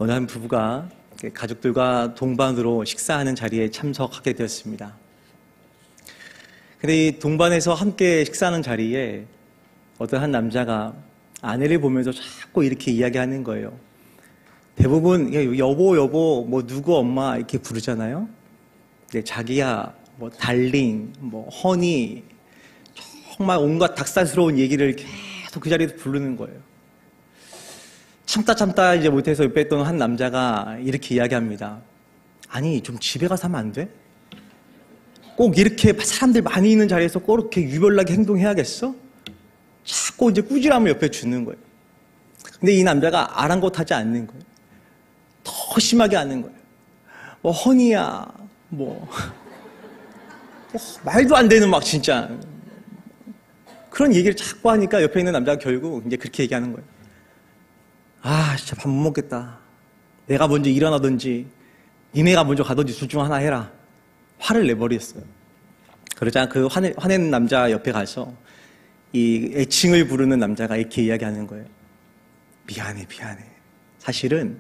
어느 한 부부가 가족들과 동반으로 식사하는 자리에 참석하게 되었습니다. 근데 이 동반에서 함께 식사하는 자리에 어떤 한 남자가 아내를 보면서 자꾸 이렇게 이야기하는 거예요. 대부분 여보 여보 뭐 누구 엄마 이렇게 부르잖아요. 근데 자기야 뭐 달링 뭐 허니 정말 온갖 닭살스러운 얘기를 계속 그 자리에서 부르는 거예요. 참다 이제 못해서 옆에 있던 한 남자가 이렇게 이야기합니다. 아니 좀 집에 가서 하면 안 돼? 꼭 이렇게 사람들 많이 있는 자리에서 꼭 이렇게 유별나게 행동해야겠어? 자꾸 이제 꾸지람을 옆에 주는 거예요. 근데 이 남자가 아랑곳하지 않는 거예요. 더 심하게 하는 거예요. 뭐 허니야 뭐 말도 안 되는 막 진짜 그런 얘기를 자꾸 하니까 옆에 있는 남자가 결국 이제 그렇게 얘기하는 거예요. 아 진짜 밥 못 먹겠다. 내가 먼저 일어나든지 니네가 먼저 가든지 둘 중 하나 해라. 화를 내버렸어요. 그러자 그 화낸 남자 옆에 가서 이 애칭을 부르는 남자가 이렇게 이야기하는 거예요. 미안해. 사실은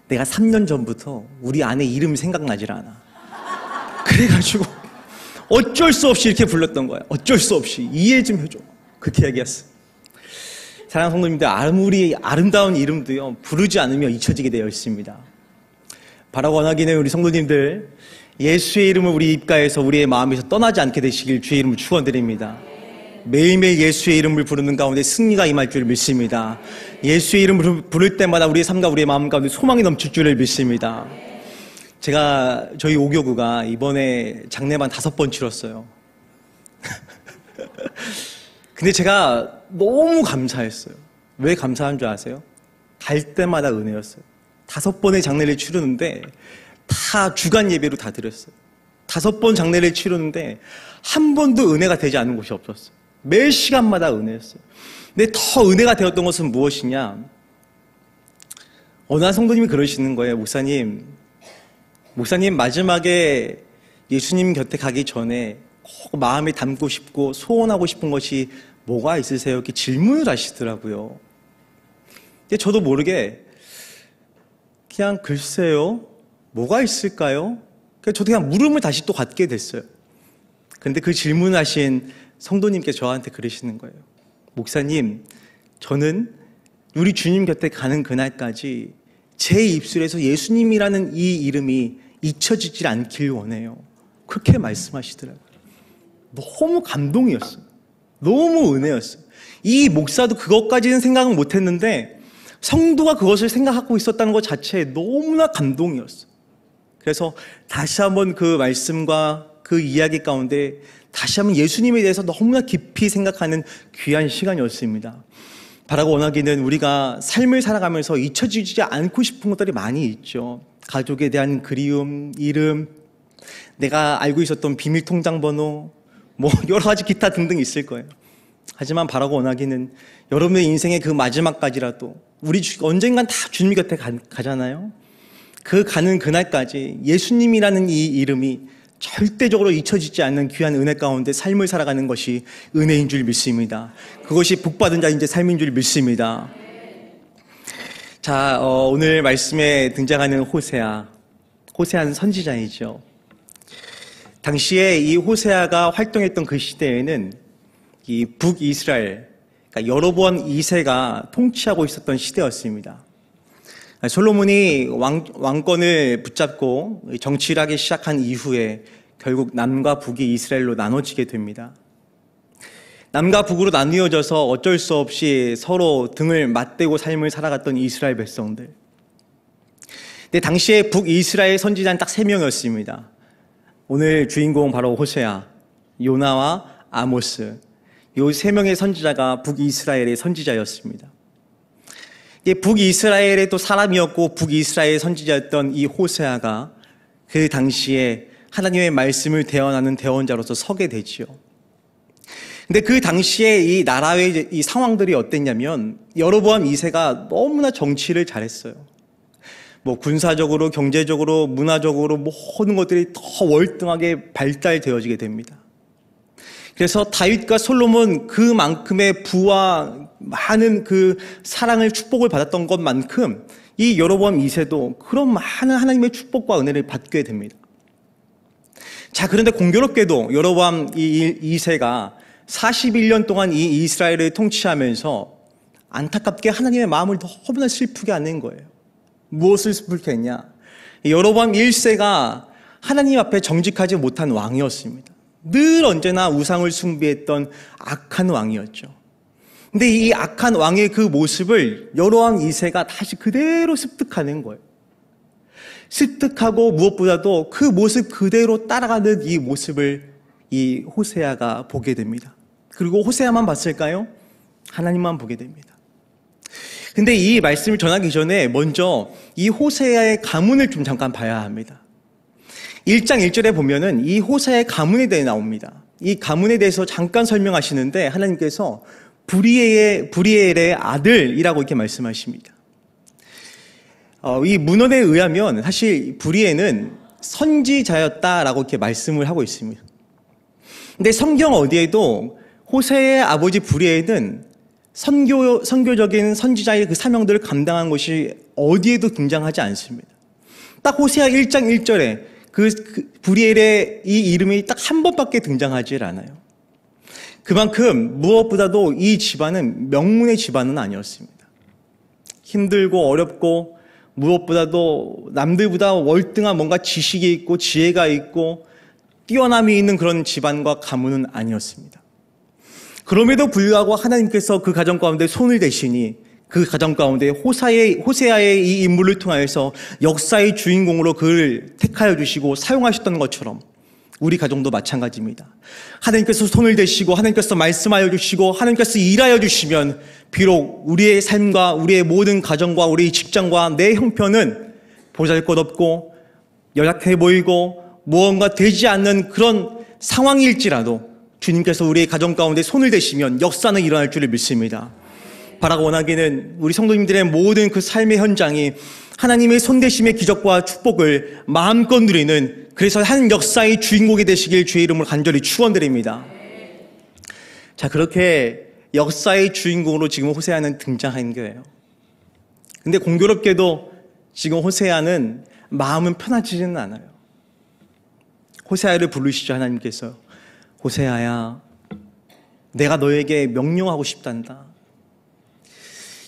내가 3년 전부터 우리 아내 이름이 생각나질 않아. 그래가지고 어쩔 수 없이 이렇게 불렀던 거야. 어쩔 수 없이 이해 좀 해줘. 그렇게 이야기했어. 사랑하는 성도님들, 아무리 아름다운 이름도요 부르지 않으면 잊혀지게 되어 있습니다. 바라고 원하기는 우리 성도님들 예수의 이름을 우리 입가에서 우리의 마음에서 떠나지 않게 되시길 주의 이름으로 축원드립니다. 매일매일 예수의 이름을 부르는 가운데 승리가 임할 줄을 믿습니다. 예수의 이름을 부를 때마다 우리의 삶과 우리의 마음 가운데 소망이 넘칠 줄을 믿습니다. 제가 저희 오교구가 이번에 장례만 5번 치렀어요. 근데 제가 너무 감사했어요. 왜 감사한 줄 아세요? 갈 때마다 은혜였어요. 5번의 장례를 치르는데 다 주간 예배로 다 드렸어요. 5번 장례를 치르는데 한 번도 은혜가 되지 않은 곳이 없었어요. 매 시간마다 은혜였어요. 근데 더 은혜가 되었던 것은 무엇이냐? 어느 한 성도님이 그러시는 거예요. 목사님 마지막에 예수님 곁에 가기 전에 꼭 마음에 담고 싶고 소원하고 싶은 것이 뭐가 있으세요? 이렇게 질문을 하시더라고요. 근데 저도 모르게 그냥 글쎄요, 뭐가 있을까요? 저도 그냥 물음을 다시 또 갖게 됐어요. 그런데 그 질문하신 성도님께 저한테 그러시는 거예요. 목사님, 저는 우리 주님 곁에 가는 그날까지 제 입술에서 예수님이라는 이 이름이 잊혀지질 않길 원해요. 그렇게 말씀하시더라고요. 너무 감동이었어요. 너무 은혜였어요. 이 목사도 그것까지는 생각은 못했는데 성도가 그것을 생각하고 있었다는 것 자체에 너무나 감동이었어요. 그래서 다시 한번 그 말씀과 그 이야기 가운데 다시 한번 예수님에 대해서 너무나 깊이 생각하는 귀한 시간이었습니다. 바라고 원하기는 우리가 삶을 살아가면서 잊혀지지 않고 싶은 것들이 많이 있죠. 가족에 대한 그리움, 이름, 내가 알고 있었던 비밀 통장 번호, 뭐 여러 가지 기타 등등 있을 거예요. 하지만 바라고 원하기는 여러분의 인생의 그 마지막까지라도 우리 언젠간 다 주님 곁에 가잖아요. 그 가는 그날까지 예수님이라는 이 이름이 절대적으로 잊혀지지 않는 귀한 은혜 가운데 삶을 살아가는 것이 은혜인 줄 믿습니다. 그것이 복받은 자인 제 삶인 줄 믿습니다. 자, 오늘 말씀에 등장하는 호세아는 선지자이죠. 당시에 이 호세아가 활동했던 그 시대에는 이 북이스라엘, 그러니까 여로보암 2세가 통치하고 있었던 시대였습니다. 솔로몬이 왕권을 붙잡고 정치를 하기 시작한 이후에 결국 남과 북이 이스라엘로 나눠지게 됩니다. 남과 북으로 나뉘어져서 어쩔 수 없이 서로 등을 맞대고 삶을 살아갔던 이스라엘 백성들. 근데 당시에 북이스라엘 선지자는 딱 3명이었습니다. 오늘 주인공 바로 호세아, 요나와 아모스. 이 3명의 선지자가 북이스라엘의 선지자였습니다. 북이스라엘의 또 사람이었고 북이스라엘 선지자였던 이 호세아가 그 당시에 하나님의 말씀을 대언하는 대언자로서 서게 되지요. 근데 그 당시에 이 나라의 이 상황들이 어땠냐면 여로보암 2세가 너무나 정치를 잘했어요. 뭐 군사적으로, 경제적으로, 문화적으로 모든 것들이 더 월등하게 발달되어지게 됩니다. 그래서 다윗과 솔로몬 그만큼의 부와 많은 그 사랑을 축복을 받았던 것만큼 이 여로보암 2세도 그런 많은 하나님의 축복과 은혜를 받게 됩니다. 자, 그런데 공교롭게도 여로보암 2세가 41년 동안 이 이스라엘을 통치하면서 안타깝게 하나님의 마음을 너무나 슬프게 하는 거예요. 무엇을 슬프게 했냐? 여로보암 1세가 하나님 앞에 정직하지 못한 왕이었습니다. 늘 언제나 우상을 숭배했던 악한 왕이었죠. 근데 이 악한 왕의 그 모습을 여로보암 2세가 다시 그대로 습득하는 거예요. 습득하고 무엇보다도 그 모습 그대로 따라가는 이 모습을 이 호세아가 보게 됩니다. 그리고 호세아만 봤을까요? 하나님만 보게 됩니다. 근데 이 말씀을 전하기 전에 먼저 이 호세아의 가문을 좀 잠깐 봐야 합니다. 1장 1절에 보면은 이 호세아의 가문에 대해 나옵니다. 이 가문에 대해서 잠깐 설명하시는데 하나님께서 브리엘의 아들이라고 이렇게 말씀하십니다. 이 문헌에 의하면 사실 브리엘은 선지자였다라고 이렇게 말씀을 하고 있습니다. 근데 성경 어디에도 호세아의 아버지 브리엘은 선교적인 선지자의 그 사명들을 감당한 것이 어디에도 등장하지 않습니다. 딱 호세아 1장 1절에 그 브리엘의 이 이름이 딱 한 번밖에 등장하지 않아요. 그만큼 무엇보다도 이 집안은 명문의 집안은 아니었습니다. 힘들고 어렵고 무엇보다도 남들보다 월등한 뭔가 지식이 있고 지혜가 있고 뛰어남이 있는 그런 집안과 가문은 아니었습니다. 그럼에도 불구하고 하나님께서 그 가정 가운데 손을 대시니 그 가정 가운데 호세아의 이 인물을 통하여서 역사의 주인공으로 그를 택하여 주시고 사용하셨던 것처럼 우리 가정도 마찬가지입니다. 하나님께서 손을 대시고 하나님께서 말씀하여 주시고 하나님께서 일하여 주시면 비록 우리의 삶과 우리의 모든 가정과 우리의 직장과 내 형편은 보잘것없고 연약해 보이고 무언가 되지 않는 그런 상황일지라도 주님께서 우리의 가정 가운데 손을 대시면 역사는 일어날 줄을 믿습니다. 바라고 원하기는 우리 성도님들의 모든 그 삶의 현장이 하나님의 손대심의 기적과 축복을 마음껏 누리는 그래서 한 역사의 주인공이 되시길 주의 이름으로 간절히 축원드립니다. 자, 그렇게 역사의 주인공으로 지금 호세아는 등장한 거예요. 근데 공교롭게도 지금 호세아는 마음은 편하지는 않아요. 호세아를 부르시죠, 하나님께서. 호세아야, 내가 너에게 명령하고 싶단다.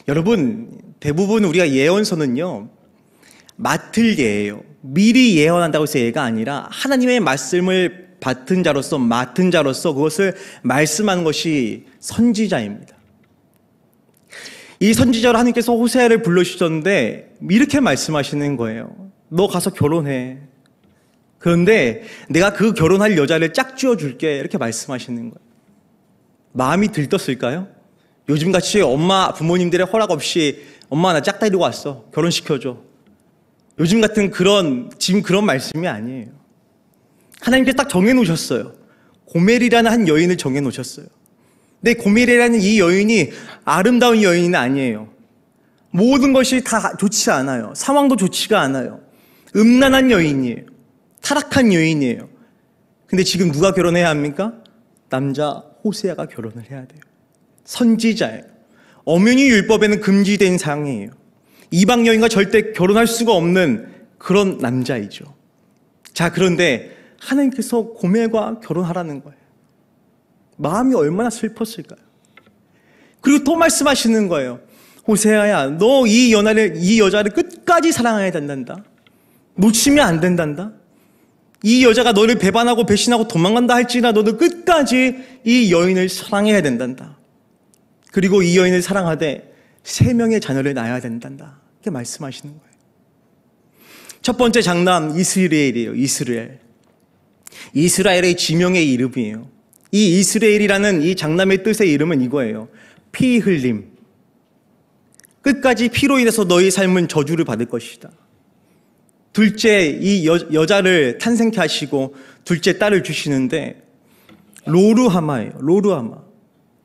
여러분, 대부분 우리가 예언서는요, 맡을 예예요. 미리 예언한다고 해서 예가 아니라 하나님의 말씀을 맡은 자로서 그것을 말씀하는 것이 선지자입니다. 이 선지자로 하나님께서 호세아를 불러주셨는데 이렇게 말씀하시는 거예요. 너 가서 결혼해. 그런데 내가 그 결혼할 여자를 짝지어 줄게. 이렇게 말씀하시는 거예요. 마음이 들떴을까요? 요즘같이 부모님들의 허락 없이 엄마 나 짝 데리고 왔어. 결혼시켜줘. 요즘 같은 지금 그런 말씀이 아니에요. 하나님께서 딱 정해놓으셨어요. 고멜이라는 한 여인을 정해놓으셨어요. 근데 고멜이라는 이 여인이 아름다운 여인은 아니에요. 모든 것이 다 좋지 않아요. 상황도 좋지가 않아요. 음란한 여인이에요. 타락한 여인이에요. 근데 지금 누가 결혼해야 합니까? 남자 호세아가 결혼을 해야 돼요. 선지자예요. 엄연히 율법에는 금지된 상이에요. 이방 여인과 절대 결혼할 수가 없는 그런 남자이죠. 자, 그런데 하나님께서 고멜과 결혼하라는 거예요. 마음이 얼마나 슬펐을까요? 그리고 또 말씀하시는 거예요. 호세아야, 너 이 여자를 끝까지 사랑해야 된단다. 놓치면 안 된단다. 이 여자가 너를 배반하고 배신하고 도망간다 할지라도 너도 끝까지 이 여인을 사랑해야 된단다. 그리고 이 여인을 사랑하되 3명의 자녀를 낳아야 된단다. 이렇게 말씀하시는 거예요. 첫 번째 장남 이스라엘이에요. 이스라엘의 지명의 이름이에요. 이 이스라엘이라는 이 장남의 뜻의 이름은 이거예요. 피 흘림. 끝까지 피로 인해서 너희 삶은 저주를 받을 것이다. 둘째, 이 여자를 탄생케 하시고 둘째 딸을 주시는데 로루하마예요. 로루하마.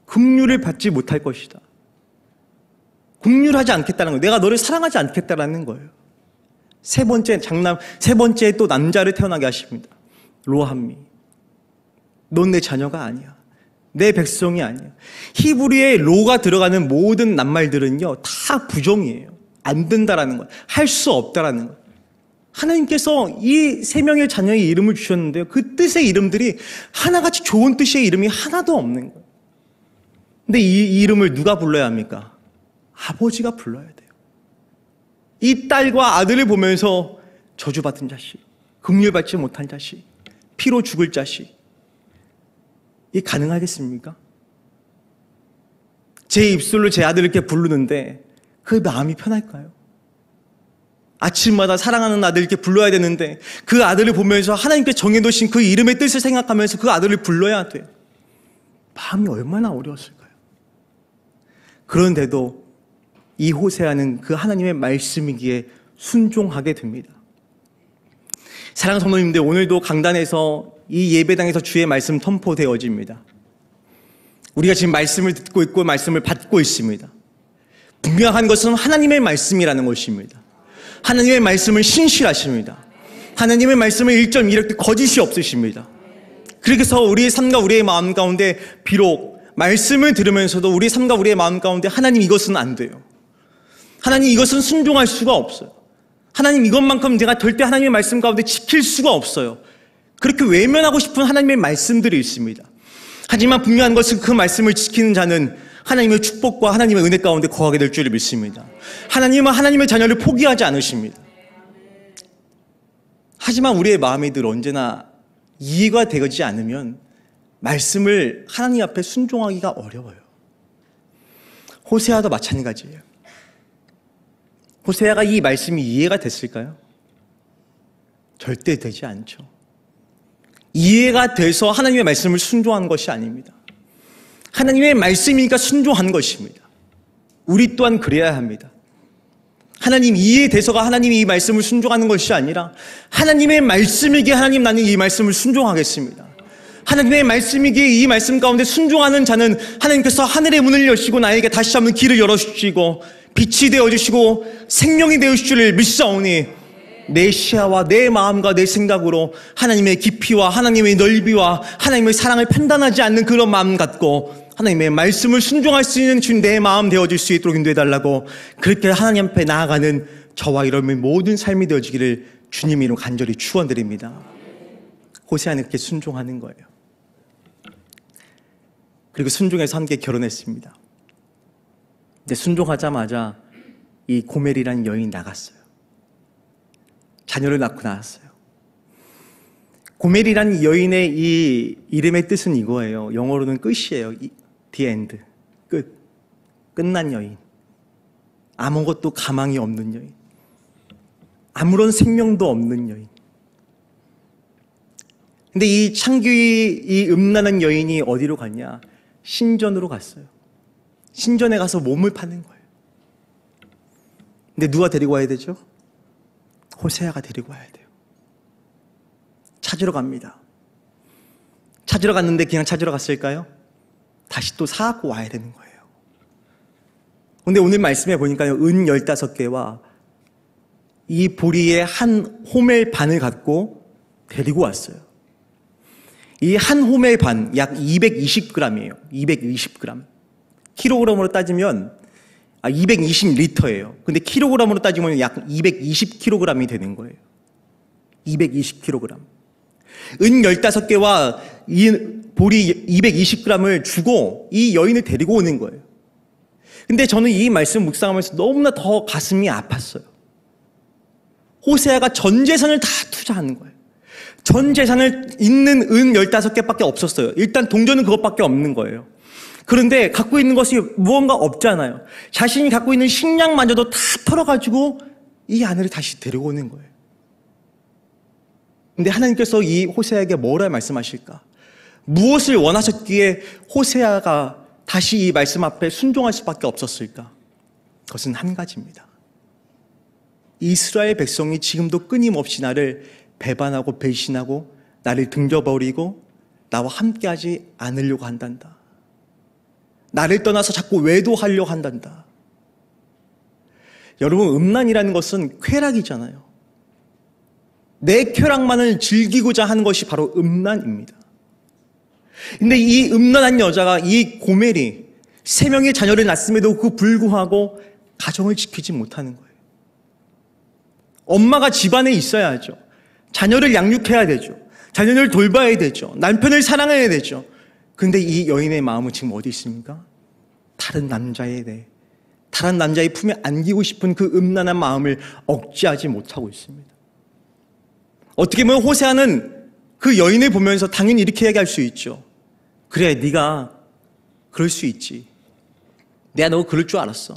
긍휼을 받지 못할 것이다. 긍휼하지 않겠다는 거예요. 내가 너를 사랑하지 않겠다라는 거예요. 세 번째 또 남자를 태어나게 하십니다. 로함미. 넌 내 자녀가 아니야. 내 백성이 아니야. 히브리에 로가 들어가는 모든 낱말들은요, 다 부정이에요. 안 된다라는 거예요. 할 수 없다라는 거예요. 하나님께서 이 세 명의 자녀의 이름을 주셨는데요. 그 뜻의 이름들이 하나같이 좋은 뜻의 이름이 하나도 없는 거예요. 근데 이 이름을 누가 불러야 합니까? 아버지가 불러야 돼요. 이 딸과 아들을 보면서 저주받은 자식, 긍휼받지 못한 자식, 피로 죽을 자식, 이게 가능하겠습니까? 제 입술로 제 아들을 이렇게 부르는데 그 마음이 편할까요? 아침마다 사랑하는 아들 이렇게 불러야 되는데 그 아들을 보면서 하나님께 정해놓으신 그 이름의 뜻을 생각하면서 그 아들을 불러야 돼요. 마음이 얼마나 어려웠을까요? 그런데도 이 호세아는 그 하나님의 말씀이기에 순종하게 됩니다. 사랑하는 성도님들, 오늘도 강단에서 이 예배당에서 주의 말씀 선포되어집니다. 우리가 지금 말씀을 듣고 있고 말씀을 받고 있습니다. 분명한 것은 하나님의 말씀이라는 것입니다. 하나님의 말씀은 신실하십니다. 하나님의 말씀은 1.1획도 거짓이 없으십니다. 그래서 우리의 삶과 우리의 마음 가운데 비록 말씀을 들으면서도 우리의 삶과 우리의 마음 가운데 하나님 이것은 안 돼요. 하나님 이것은 순종할 수가 없어요. 하나님 이것만큼 제가 절대 하나님의 말씀 가운데 지킬 수가 없어요. 그렇게 외면하고 싶은 하나님의 말씀들이 있습니다. 하지만 분명한 것은 그 말씀을 지키는 자는 하나님의 축복과 하나님의 은혜 가운데 거하게 될 줄을 믿습니다. 하나님은 하나님의 자녀를 포기하지 않으십니다. 하지만 우리의 마음이 늘 언제나 이해가 되지 않으면 말씀을 하나님 앞에 순종하기가 어려워요. 호세아도 마찬가지예요. 호세아가 이 말씀이 이해가 됐을까요? 절대 되지 않죠. 이해가 돼서 하나님의 말씀을 순종한 것이 아닙니다. 하나님의 말씀이니까 순종한 것입니다. 우리 또한 그래야 합니다. 하나님 이해돼서가 하나님이 이 말씀을 순종하는 것이 아니라 하나님의 말씀이기에 하나님 나는 이 말씀을 순종하겠습니다. 하나님의 말씀이기에 이 말씀 가운데 순종하는 자는 하나님께서 하늘의 문을 여시고 나에게 다시 한번 길을 열어주시고 빛이 되어주시고 생명이 되어주실 줄 믿사오니 내 시야와 내 마음과 내 생각으로 하나님의 깊이와 하나님의 넓이와 하나님의 사랑을 판단하지 않는 그런 마음 갖고 하나님의 말씀을 순종할 수 있는 주님 내 마음 되어질 수 있도록 인도해달라고 그렇게 하나님 앞에 나아가는 저와 여러분의 모든 삶이 되어지기를 주님 이름 간절히 축원드립니다. 호세아는 그렇게 순종하는 거예요. 그리고 순종해서 함께 결혼했습니다. 근데 순종하자마자 이 고멜이라는 여인이 나갔어요. 자녀를 낳고 나왔어요. 고멜이라는 여인의 이 이름의 뜻은 이거예요. 영어로는 끝이에요. The end. 끝. 끝난 여인. 아무것도 가망이 없는 여인. 아무런 생명도 없는 여인. 근데 이 창귀, 이 음란한 여인이 어디로 갔냐? 신전으로 갔어요. 신전에 가서 몸을 파는 거예요. 근데 누가 데리고 와야 되죠? 호세아가 데리고 와야 돼요. 찾으러 갑니다. 찾으러 갔는데 그냥 찾으러 갔을까요? 다시 또 사갖고 와야 되는 거예요. 근데 오늘 말씀해 보니까요, 은 15개와 이 보리의 한 호멜 반을 갖고 데리고 왔어요. 이 한 호멜 반, 약 220g이에요. 220g. 킬로그램으로 따지면 220리터예요. 근데 킬로그램으로 따지면 약 220kg이 되는 거예요. 220kg. 은 15개와 이 보리 220g을 주고 이 여인을 데리고 오는 거예요. 근데 저는 이 말씀 묵상하면서 너무나 더 가슴이 아팠어요. 호세아가 전 재산을 다 투자하는 거예요. 전 재산을 있는 은 15개밖에 없었어요. 일단 동전은 그것밖에 없는 거예요. 그런데 갖고 있는 것이 무언가 없잖아요. 자신이 갖고 있는 식량마저도 다 털어가지고 이 아내를 다시 데리고 오는 거예요. 근데 하나님께서 이 호세아에게 뭐라 말씀하실까? 무엇을 원하셨기에 호세아가 다시 이 말씀 앞에 순종할 수밖에 없었을까? 그것은 한 가지입니다. 이스라엘 백성이 지금도 끊임없이 나를 배반하고 배신하고 나를 등져버리고 나와 함께하지 않으려고 한단다. 나를 떠나서 자꾸 외도하려고 한단다. 여러분, 음란이라는 것은 쾌락이잖아요. 내 쾌락만을 즐기고자 하는 것이 바로 음란입니다. 근데 이 음란한 여자가, 이 고멜이 3명의 자녀를 낳았음에도 그 불구하고 가정을 지키지 못하는 거예요. 엄마가 집안에 있어야죠. 자녀를 양육해야 되죠. 자녀를 돌봐야 되죠. 남편을 사랑해야 되죠. 그런데 이 여인의 마음은 지금 어디 있습니까? 다른 남자에 대해, 다른 남자의 품에 안기고 싶은 그 음란한 마음을 억제하지 못하고 있습니다. 어떻게 보면 호세아는 그 여인을 보면서 당연히 이렇게 얘기할 수 있죠. 그래, 네가 그럴 수 있지. 내가 너 그럴 줄 알았어.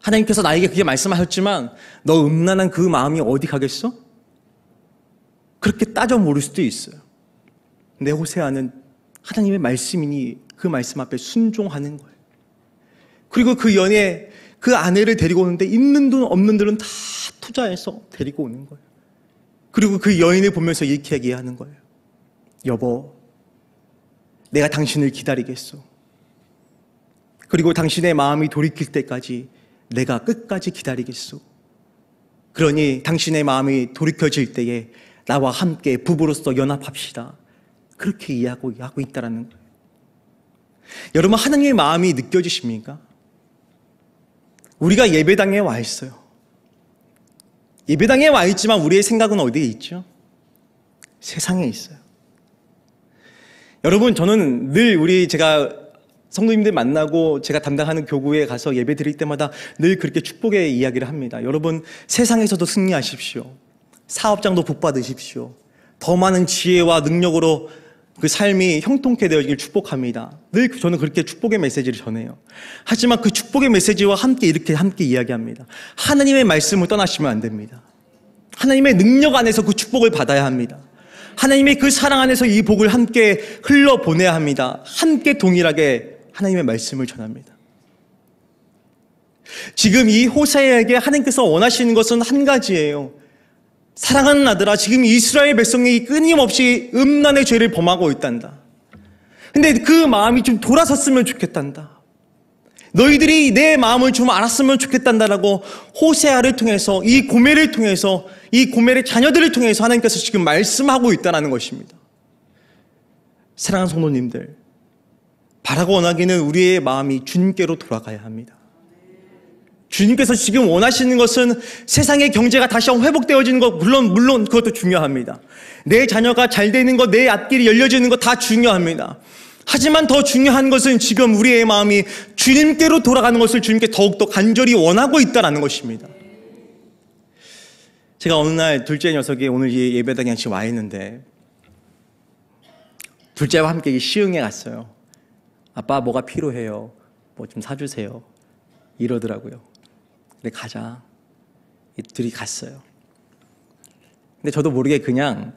하나님께서 나에게 그게 말씀하셨지만 너 음란한 그 마음이 어디 가겠어? 그렇게 따져 모를 수도 있어요. 근데 호세아는 하나님의 말씀이니 그 말씀 앞에 순종하는 거예요. 그리고 그 연애, 그 아내를 데리고 오는데 있는 돈 없는 돈은 다 투자해서 데리고 오는 거예요. 그리고 그 여인을 보면서 이렇게 얘기하는 거예요. 여보, 내가 당신을 기다리겠소. 그리고 당신의 마음이 돌이킬 때까지 내가 끝까지 기다리겠소. 그러니 당신의 마음이 돌이켜질 때에 나와 함께 부부로서 연합합시다. 그렇게 이해하고 있다는 거예요. 여러분, 하나님의 마음이 느껴지십니까? 우리가 예배당에 와 있어요. 예배당에 와 있지만 우리의 생각은 어디에 있죠? 세상에 있어요. 여러분, 저는 늘 제가 성도님들 만나고 제가 담당하는 교구에 가서 예배 드릴 때마다 늘 그렇게 축복의 이야기를 합니다. 여러분, 세상에서도 승리하십시오. 사업장도 복받으십시오. 더 많은 지혜와 능력으로 그 삶이 형통케 되어지길 축복합니다. 늘 저는 그렇게 축복의 메시지를 전해요. 하지만 그 축복의 메시지와 함께 이야기합니다. 하나님의 말씀을 떠나시면 안 됩니다. 하나님의 능력 안에서 그 축복을 받아야 합니다. 하나님의 그 사랑 안에서 이 복을 함께 흘러보내야 합니다. 함께 동일하게 하나님의 말씀을 전합니다. 지금 이 호세아에게 하나님께서 원하시는 것은 한 가지예요. 사랑하는 아들아, 지금 이스라엘 백성이 끊임없이 음란의 죄를 범하고 있단다. 근데 그 마음이 좀 돌아섰으면 좋겠단다. 너희들이 내 마음을 좀 알았으면 좋겠단다라고 호세아를 통해서, 이 고멜을 통해서, 이 고멜의 자녀들을 통해서 하나님께서 지금 말씀하고 있다는 것입니다. 사랑하는 성도님들, 바라고 원하기는 우리의 마음이 주님께로 돌아가야 합니다. 주님께서 지금 원하시는 것은 세상의 경제가 다시 한번 회복되어지는 것, 물론 그것도 중요합니다. 내 자녀가 잘 되는 것, 내 앞길이 열려지는 것 다 중요합니다. 하지만 더 중요한 것은 지금 우리의 마음이 주님께로 돌아가는 것을 주님께 더욱더 간절히 원하고 있다는 것입니다. 제가 어느 날 둘째 녀석이 오늘 이 예배당에 같이 와 있는데 둘째와 함께 시흥에 갔어요. 아빠 뭐가 필요해요? 뭐 좀 사주세요. 이러더라고요. 그래 가자. 둘이 갔어요. 근데 저도 모르게 그냥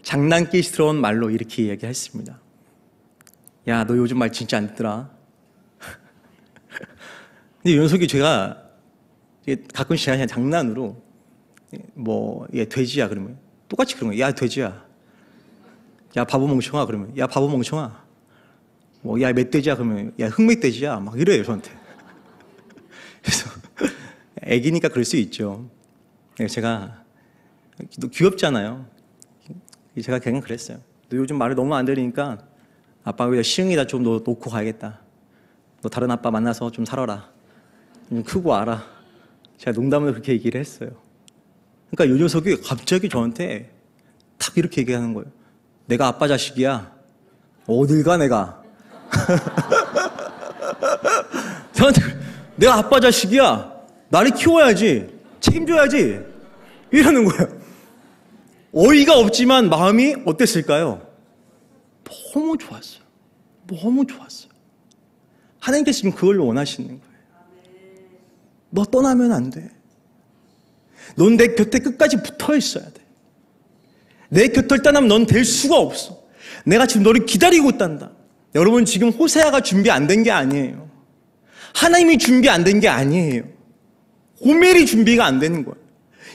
장난기스러운 말로 이렇게 얘기했습니다. 야, 너 요즘 말 진짜 안 듣더라. 근데 이 녀석이 제가 가끔씩 그냥 장난으로 뭐, 얘 돼지야 그러면 똑같이 그런 거예요. 야, 돼지야. 야, 바보 멍청아 그러면 야, 바보 멍청아. 뭐, 야, 멧돼지야 그러면 야, 흑멧돼지야. 막 이래요 저한테. 그래서 애기니까 그럴 수 있죠. 제가 너 귀엽잖아요. 제가 그냥 그랬어요. 너 요즘 말을 너무 안 들으니까 아빠 그냥 시흥이다 좀 너 놓고 가야겠다. 너 다른 아빠 만나서 좀 살아라. 좀 크고 알아. 제가 농담으로 그렇게 얘기를 했어요. 그러니까 이 녀석이 갑자기 저한테 탁 이렇게 얘기하는 거예요. 내가 아빠 자식이야. 어딜 가 내가. 저한테 내가 아빠 자식이야. 나를 키워야지. 책임져야지. 이러는 거예요. 어이가 없지만 마음이 어땠을까요? 너무 좋았어요. 너무 좋았어요. 하나님께서 지금 그걸 원하시는 거예요. 너 떠나면 안 돼. 넌 내 곁에 끝까지 붙어 있어야 돼. 내 곁을 떠나면 넌 될 수가 없어. 내가 지금 너를 기다리고 있단다. 여러분, 지금 호세아가 준비 안 된 게 아니에요. 하나님이 준비 안 된 게 아니에요. 고멜이 준비가 안 되는 거예요.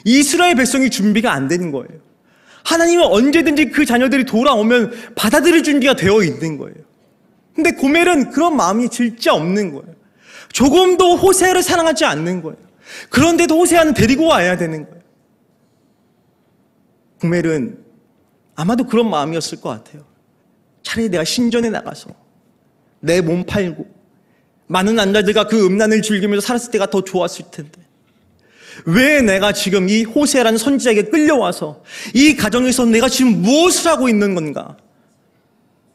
이스라엘 백성이 준비가 안 되는 거예요. 하나님은 언제든지 그 자녀들이 돌아오면 받아들일 준비가 되어 있는 거예요. 근데 고멜은 그런 마음이 진짜 없는 거예요. 조금도 호세아를 사랑하지 않는 거예요. 그런데도 호세아는 데리고 와야 되는 거예요. 고멜은 아마도 그런 마음이었을 것 같아요. 차라리 내가 신전에 나가서 내 몸 팔고 많은 남자들과 그 음란을 즐기면서 살았을 때가 더 좋았을 텐데 왜 내가 지금 이 호세아라는 선지자에게 끌려와서 이 가정에서 내가 지금 무엇을 하고 있는 건가?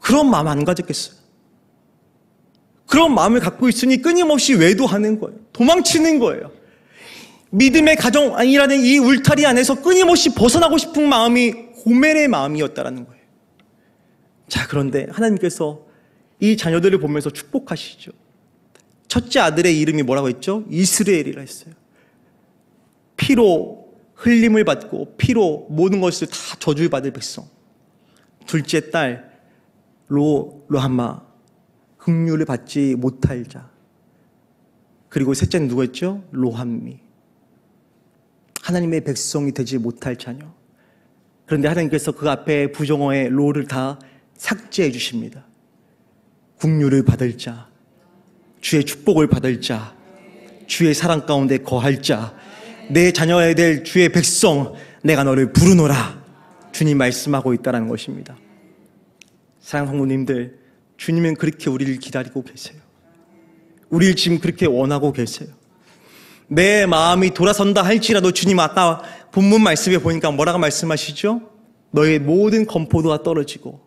그런 마음 안 가졌겠어요? 그런 마음을 갖고 있으니 끊임없이 외도하는 거예요. 도망치는 거예요. 믿음의 가정이라는 이 울타리 안에서 끊임없이 벗어나고 싶은 마음이 고멜의 마음이었다라는 거예요. 자, 그런데 하나님께서 이 자녀들을 보면서 축복하시죠. 첫째 아들의 이름이 뭐라고 했죠? 이스라엘이라 했어요. 피로 흘림을 받고 피로 모든 것을 다 저주를 받을 백성. 둘째 딸 로함마, 긍휼을 받지 못할 자. 그리고 셋째는 누구였죠? 로함미, 하나님의 백성이 되지 못할 자녀. 그런데 하나님께서 그 앞에 부정어의 로를 다 삭제해 주십니다. 긍휼을 받을 자, 주의 축복을 받을 자, 주의 사랑 가운데 거할 자, 내 자녀야 될 주의 백성, 내가 너를 부르노라. 주님 말씀하고 있다는 것입니다. 사랑하는 성도님들, 주님은 그렇게 우리를 기다리고 계세요. 우리를 지금 그렇게 원하고 계세요. 내 마음이 돌아선다 할지라도 주님 아까 본문 말씀에 보니까 뭐라고 말씀하시죠? 너의 모든 건포도가 떨어지고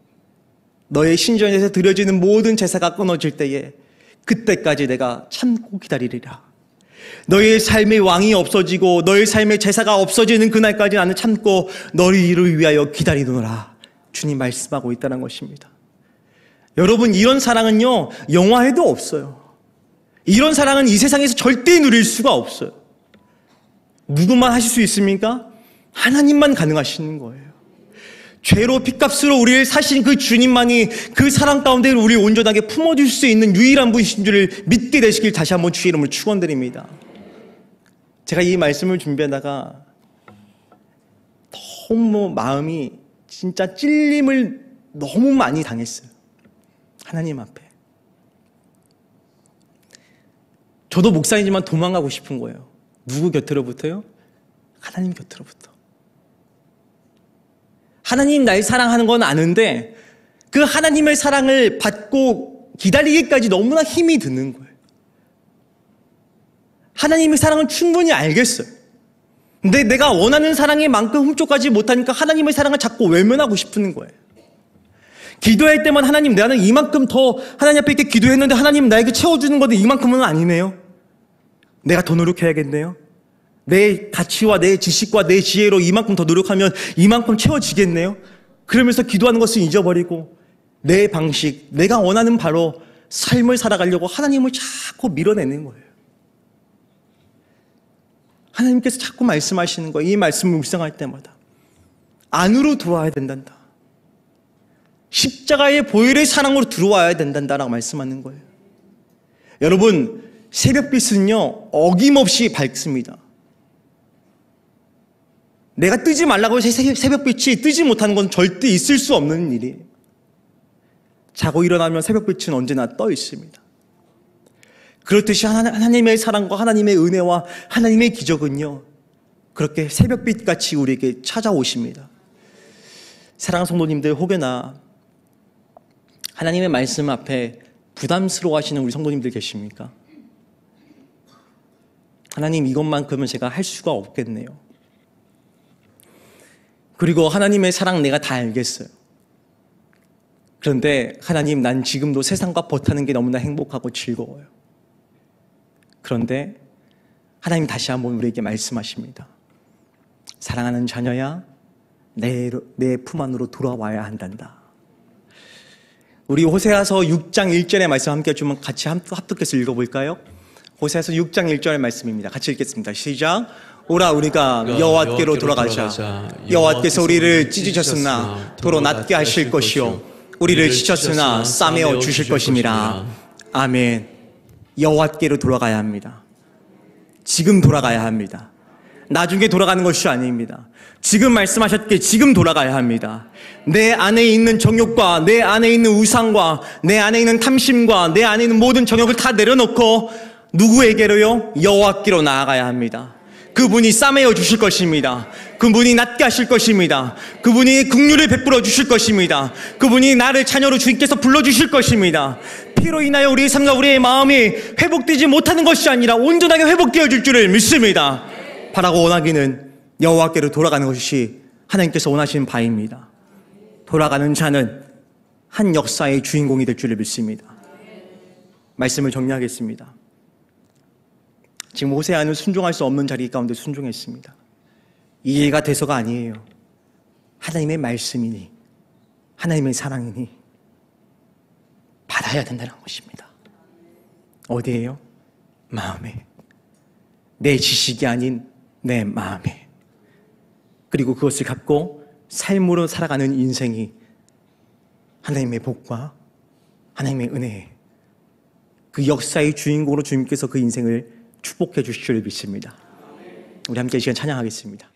너의 신전에서 드려지는 모든 제사가 끊어질 때에 그때까지 내가 참고 기다리리라. 너의 삶의 왕이 없어지고 너의 삶의 제사가 없어지는 그날까지 나는 참고 너희를 위하여 기다리노라. 주님 말씀하고 있다는 것입니다. 여러분, 이런 사랑은요, 영화에도 없어요. 이런 사랑은 이 세상에서 절대 누릴 수가 없어요. 누구만 하실 수 있습니까? 하나님만 가능하시는 거예요. 죄로 핏값으로 우리를 사신 그 주님만이 그 사랑 가운데 우리를 온전하게 품어줄 수 있는 유일한 분이신 줄을 믿게 되시길 다시 한번 주의 이름으로 축원드립니다. 제가 이 말씀을 준비하다가 너무 마음이 진짜 찔림을 너무 많이 당했어요. 하나님 앞에. 저도 목사이지만 도망가고 싶은 거예요. 누구 곁으로부터요? 하나님 곁으로부터. 하나님 날 사랑하는 건 아는데 그 하나님의 사랑을 받고 기다리기까지 너무나 힘이 드는 거예요. 하나님의 사랑은 충분히 알겠어요. 근데 내가 원하는 사랑의 만큼 훔쳐가지 못하니까 하나님의 사랑을 자꾸 외면하고 싶은 거예요. 기도할 때만 하나님, 나는 이만큼 더 하나님 앞에 이렇게 기도했는데 하나님 나에게 채워주는 건데 이만큼은 아니네요. 내가 더 노력해야겠네요. 내 가치와 내 지식과 내 지혜로 이만큼 더 노력하면 이만큼 채워지겠네요. 그러면서 기도하는 것을 잊어버리고 내 방식, 내가 원하는 바로 삶을 살아가려고 하나님을 자꾸 밀어내는 거예요. 하나님께서 자꾸 말씀하시는 거예요. 이 말씀을 묵상할 때마다 안으로 들어와야 된단다. 십자가의 보혈의 사랑으로 들어와야 된단다라고 말씀하는 거예요. 여러분, 새벽빛은요 어김없이 밝습니다. 내가 뜨지 말라고 해서 새벽빛이 뜨지 못하는 건 절대 있을 수 없는 일이에요. 자고 일어나면 새벽빛은 언제나 떠 있습니다. 그렇듯이 하나님의 사랑과 하나님의 은혜와 하나님의 기적은요 그렇게 새벽빛같이 우리에게 찾아오십니다. 사랑하는 성도님들, 혹여나 하나님의 말씀 앞에 부담스러워하시는 우리 성도님들 계십니까? 하나님, 이것만큼은 제가 할 수가 없겠네요. 그리고 하나님의 사랑 내가 다 알겠어요. 그런데 하나님, 난 지금도 세상과 버타는 게 너무나 행복하고 즐거워요. 그런데 하나님 다시 한번 우리에게 말씀하십니다. 사랑하는 자녀야, 내 품 안으로 돌아와야 한단다. 우리 호세아서 6장 1절의 말씀 함께 좀 같이 합독해서 읽어볼까요? 호세아서 6장 1절의 말씀입니다. 같이 읽겠습니다. 시작. 오라, 우리가 여호와께로 돌아가자. 여호와께서 우리를 찢으셨으나 도로 낫게 하실 것이요 우리를 지쳤으나 싸매어 주실 것이니라. 아멘. 여호와께로 돌아가야 합니다. 지금 돌아가야 합니다. 나중에 돌아가는 것이 아닙니다. 지금 말씀하셨기에 지금 돌아가야 합니다. 내 안에 있는 정욕과 내 안에 있는 우상과 내 안에 있는 탐심과 내 안에 있는 모든 정욕을 다 내려놓고 누구에게로요? 여호와께로 나아가야 합니다. 그분이 싸매어 주실 것입니다. 그분이 낫게 하실 것입니다. 그분이 긍휼을 베풀어 주실 것입니다. 그분이 나를 자녀로 주님께서 불러주실 것입니다. 피로 인하여 우리의 삶과 우리의 마음이 회복되지 못하는 것이 아니라 온전하게 회복되어 줄 줄을 믿습니다. 바라고 원하기는 여호와께로 돌아가는 것이 하나님께서 원하시는 바입니다. 돌아가는 자는 한 역사의 주인공이 될 줄을 믿습니다. 말씀을 정리하겠습니다. 지금 호세아는 순종할 수 없는 자리 가운데 순종했습니다. 이해가 돼서가 아니에요. 하나님의 말씀이니 하나님의 사랑이니 받아야 된다는 것입니다. 어디에요? 마음에. 내 지식이 아닌 내 마음에. 그리고 그것을 갖고 삶으로 살아가는 인생이 하나님의 복과 하나님의 은혜, 그 역사의 주인공으로 주님께서 그 인생을 축복해 주실 줄 믿습니다. 우리 함께 이 시간 찬양하겠습니다.